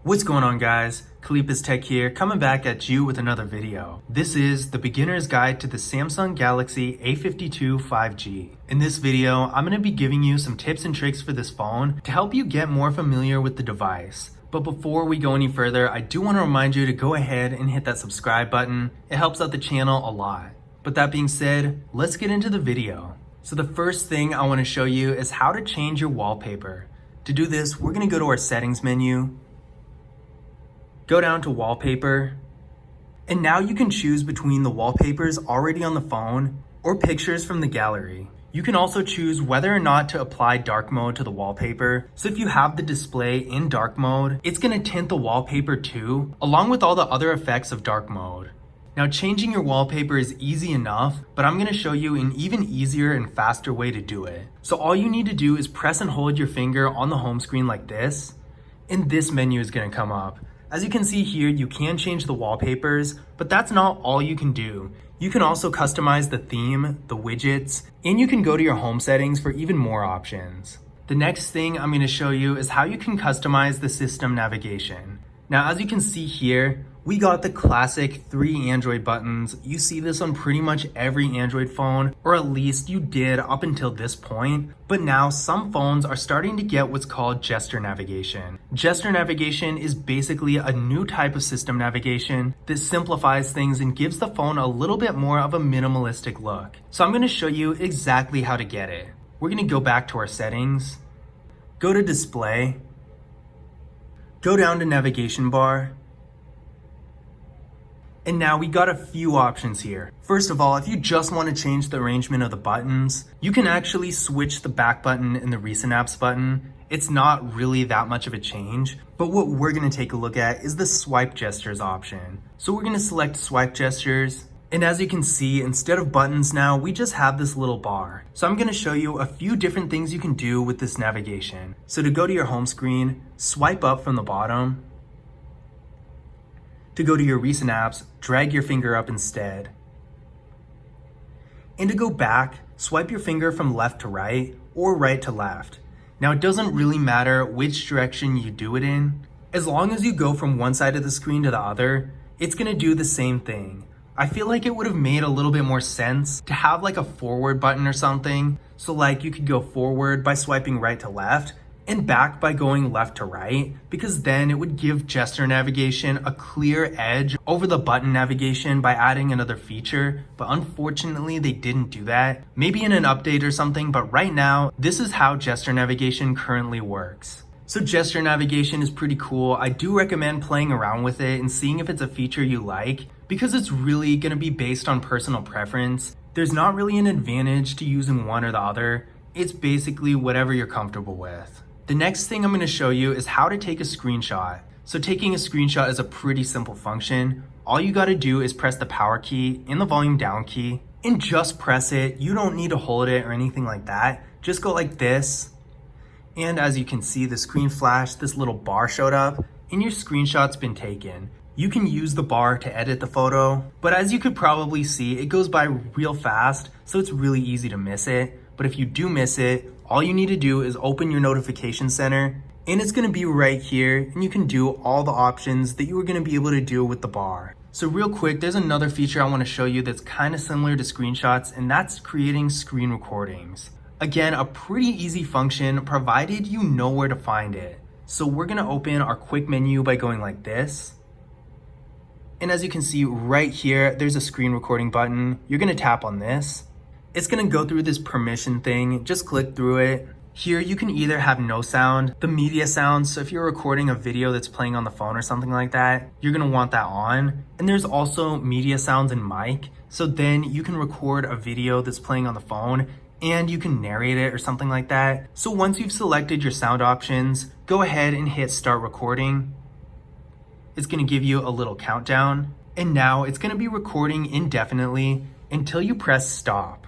What's going on, guys? Kalipa's Tech here, coming back at you with another video. This is the beginner's guide to the Samsung Galaxy A52 5G. In this video, I'm going to be giving you some tips and tricks for this phone to help you get more familiar with the device. But before we go any further, I do want to remind you to go ahead and hit that subscribe button. It helps out the channel a lot. But that being said, let's get into the video. So the first thing I want to show you is how to change your wallpaper. To do this, we're going to go to our settings menu, go down to Wallpaper, and now you can choose between the wallpapers already on the phone or pictures from the gallery. You can also choose whether or not to apply dark mode to the wallpaper. So if you have the display in dark mode, it's going to tint the wallpaper too, along with all the other effects of dark mode. Now, changing your wallpaper is easy enough, but I'm going to show you an even easier and faster way to do it. So all you need to do is press and hold your finger on the home screen like this, and this menu is going to come up. As you can see here, you can change the wallpapers, but that's not all you can do. You can also customize the theme, the widgets, and you can go to your home settings for even more options. The next thing I'm going to show you is how you can customize the system navigation. Now, as you can see here, we got the classic 3 Android buttons. You see this on pretty much every Android phone, or at least you did up until this point. But now some phones are starting to get what's called gesture navigation. Gesture navigation is basically a new type of system navigation that simplifies things and gives the phone a little bit more of a minimalistic look. So I'm going to show you exactly how to get it. We're going to go back to our settings, go to display, go down to navigation bar, and now we got a few options here. First of all, if you just want to change the arrangement of the buttons, you can actually switch the back button and the recent apps button. It's not really that much of a change, but what we're going to take a look at is the swipe gestures option. So we're going to select swipe gestures, and as you can see, instead of buttons now, we just have this little bar. So I'm going to show you a few different things you can do with this navigation. So to go to your home screen, swipe up from the bottom. To go to your recent apps, drag your finger up instead. And to go back, swipe your finger from left to right or right to left. Now, it doesn't really matter which direction you do it in. As long as you go from one side of the screen to the other, it's going to do the same thing. I feel like it would have made a little bit more sense to have like a forward button or something. So like you could go forward by swiping right to left, and back by going left to right, because then it would give gesture navigation a clear edge over the button navigation by adding another feature, but unfortunately they didn't do that. Maybe in an update or something, but right now, this is how gesture navigation currently works. So gesture navigation is pretty cool. I do recommend playing around with it and seeing if it's a feature you like, because it's really going to be based on personal preference. There's not really an advantage to using one or the other. It's basically whatever you're comfortable with. The next thing I'm going to show you is how to take a screenshot. So taking a screenshot is a pretty simple function. All you got to do is press the power key and the volume down key and just press it. You don't need to hold it or anything like that. Just go like this. And as you can see, the screen flashed, this little bar showed up and your screenshot's been taken. You can use the bar to edit the photo, but as you could probably see, it goes by real fast, so it's really easy to miss it. But if you do miss it, all you need to do is open your notification center, and it's going to be right here, and you can do all the options that you were going to be able to do with the bar. So real quick, there's another feature I want to show you that's kind of similar to screenshots, and that's creating screen recordings. Again, a pretty easy function, provided you know where to find it. So we're going to open our quick menu by going like this. And as you can see right here, there's a screen recording button. You're going to tap on this. It's going to go through this permission thing. Just click through it. Here you can either have no sound, the media sound. So if you're recording a video that's playing on the phone or something like that, you're going to want that on. And there's also media sounds and mic. So then you can record a video that's playing on the phone and you can narrate it or something like that. So once you've selected your sound options, go ahead and hit start recording. It's going to give you a little countdown. And now it's going to be recording indefinitely until you press stop.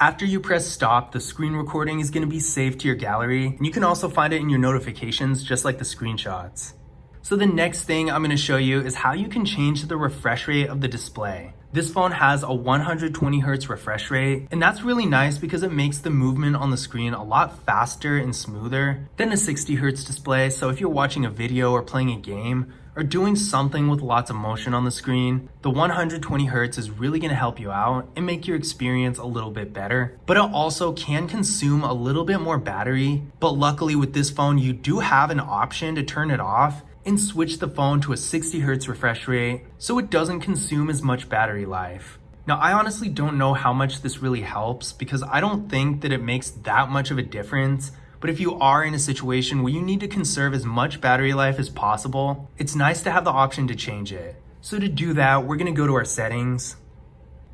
After you press stop, the screen recording is going to be saved to your gallery, and you can also find it in your notifications just like the screenshots. So the next thing I'm going to show you is how you can change the refresh rate of the display. This phone has a 120 Hz refresh rate, and that's really nice because it makes the movement on the screen a lot faster and smoother than a 60 Hz display. So if you're watching a video or playing a game or doing something with lots of motion on the screen, the 120 Hz is really going to help you out and make your experience a little bit better. But it also can consume a little bit more battery. But luckily with this phone, you do have an option to turn it off and switch the phone to a 60 Hz refresh rate so it doesn't consume as much battery life. Now, I honestly don't know how much this really helps because I don't think that it makes that much of a difference. But if you are in a situation where you need to conserve as much battery life as possible, it's nice to have the option to change it. So to do that, we're gonna go to our settings,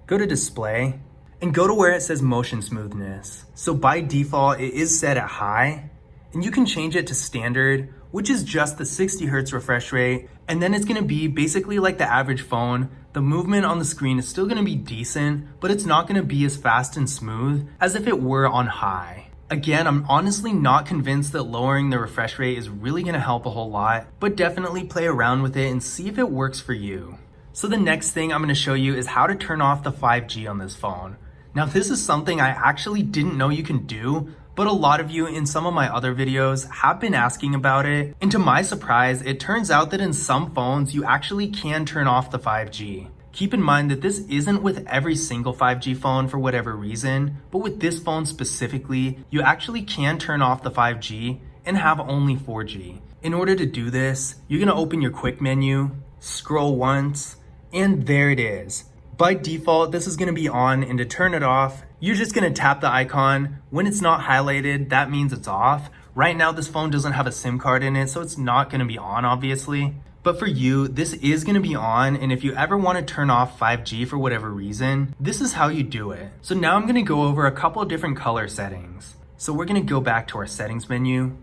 go to display, and go to where it says motion smoothness. So by default, it is set at high, and you can change it to standard, which is just the 60 Hz refresh rate. And then it's gonna be basically like the average phone. The movement on the screen is still gonna be decent, but it's not gonna be as fast and smooth as if it were on high. Again, I'm honestly not convinced that lowering the refresh rate is really gonna help a whole lot, but definitely play around with it and see if it works for you. So the next thing I'm gonna show you is how to turn off the 5G on this phone. Now this is something I actually didn't know you can do, but a lot of you in some of my other videos have been asking about it. And to my surprise, it turns out that in some phones, you actually can turn off the 5G. Keep in mind that this isn't with every single 5G phone for whatever reason, but with this phone specifically, you actually can turn off the 5G and have only 4G. In order to do this, you're gonna open your quick menu, scroll once, and there it is. By default, this is gonna be on, and to turn it off, you're just gonna tap the icon. When it's not highlighted, that means it's off. Right now, this phone doesn't have a SIM card in it, so it's not gonna be on, obviously. But for you, this is gonna be on, and if you ever wanna turn off 5G for whatever reason, this is how you do it. So now I'm gonna go over a couple of different color settings. So we're gonna go back to our settings menu,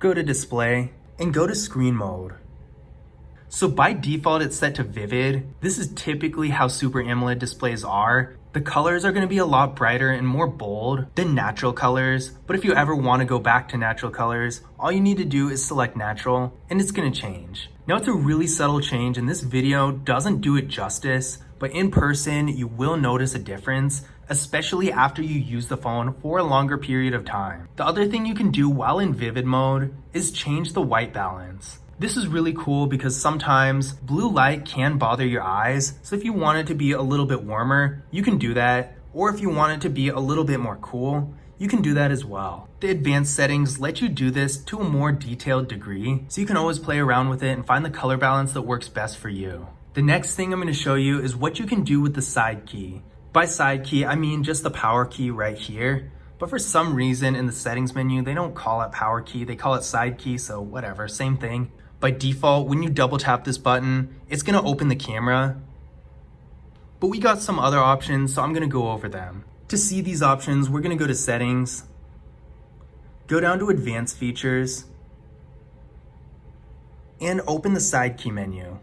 go to display, and go to screen mode. So by default, it's set to vivid. This is typically how Super AMOLED displays are. The colors are gonna be a lot brighter and more bold than natural colors, but if you ever wanna go back to natural colors, all you need to do is select natural, and it's gonna change. Now it's a really subtle change, and this video doesn't do it justice, but in person, you will notice a difference, especially after you use the phone for a longer period of time. The other thing you can do while in vivid mode is change the white balance. This is really cool because sometimes blue light can bother your eyes, so if you want it to be a little bit warmer, you can do that, or if you want it to be a little bit more cool, you can do that as well. The advanced settings let you do this to a more detailed degree, so you can always play around with it and find the color balance that works best for you. The next thing I'm going to show you is what you can do with the side key. By side key, I mean just the power key right here. But for some reason in the settings menu, they don't call it power key, they call it side key, so whatever, same thing. By default, when you double tap this button, it's gonna open the camera. But we got some other options, so I'm gonna go over them. To see these options, we're gonna go to settings, go down to advanced features, and open the side key menu.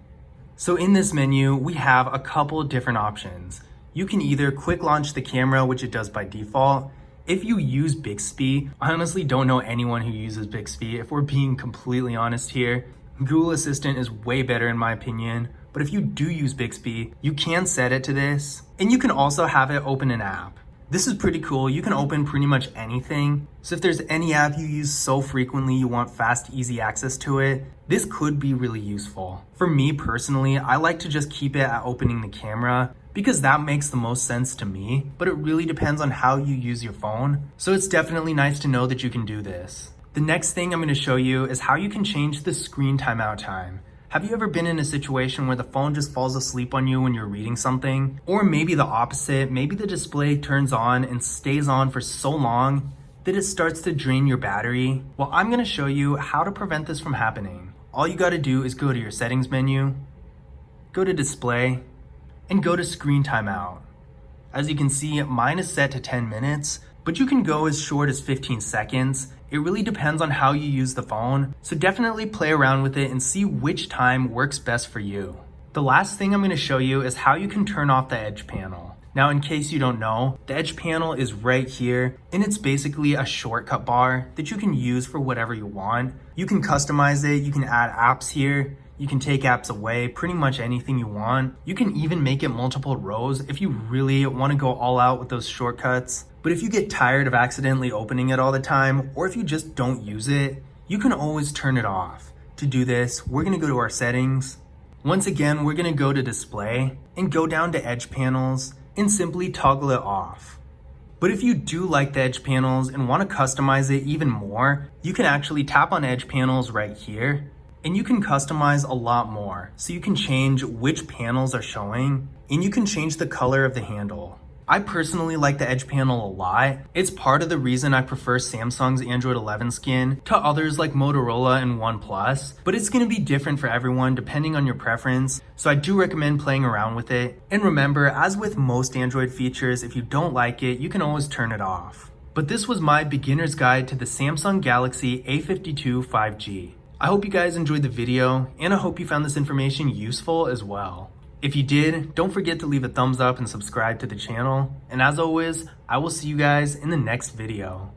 So in this menu, we have a couple of different options. You can either quick launch the camera, which it does by default. If you use Bixby, I honestly don't know anyone who uses Bixby, if we're being completely honest here. Google Assistant is way better in my opinion, but if you do use Bixby, you can set it to this, and you can also have it open an app. This is pretty cool. You can open pretty much anything. So if there's any app you use so frequently you want fast, easy access to it, this could be really useful. For me personally, I like to just keep it at opening the camera because that makes the most sense to me, but it really depends on how you use your phone. So it's definitely nice to know that you can do this. The next thing I'm going to show you is how you can change the screen timeout time. Have you ever been in a situation where the phone just falls asleep on you when you're reading something? Or maybe the opposite, maybe the display turns on and stays on for so long that it starts to drain your battery? Well, I'm going to show you how to prevent this from happening. All you got to do is go to your settings menu, go to display, and go to screen timeout. As you can see, mine is set to 10 minutes, but you can go as short as 15 seconds. It really depends on how you use the phone, so definitely play around with it and see which time works best for you. The last thing I'm going to show you is how you can turn off the edge panel. Now, in case you don't know, the edge panel is right here, and it's basically a shortcut bar that you can use for whatever you want. You can customize it, you can add apps here, You can take apps away, pretty much anything you want. You can even make it multiple rows if you really want to go all out with those shortcuts. But if you get tired of accidentally opening it all the time, or if you just don't use it, you can always turn it off. To do this, we're going to go to our settings. Once again, we're going to go to display and go down to edge panels and simply toggle it off. But if you do like the edge panels and want to customize it even more, you can actually tap on edge panels right here and you can customize a lot more. So you can change which panels are showing and you can change the color of the handle. I personally like the edge panel a lot. It's part of the reason I prefer Samsung's Android 11 skin to others like Motorola and OnePlus, but it's going to be different for everyone depending on your preference, so I do recommend playing around with it. And remember, as with most Android features, if you don't like it, you can always turn it off. But this was my beginner's guide to the Samsung Galaxy A52 5G. I hope you guys enjoyed the video, and I hope you found this information useful as well. If you did, don't forget to leave a thumbs up and subscribe to the channel. And as always, I will see you guys in the next video.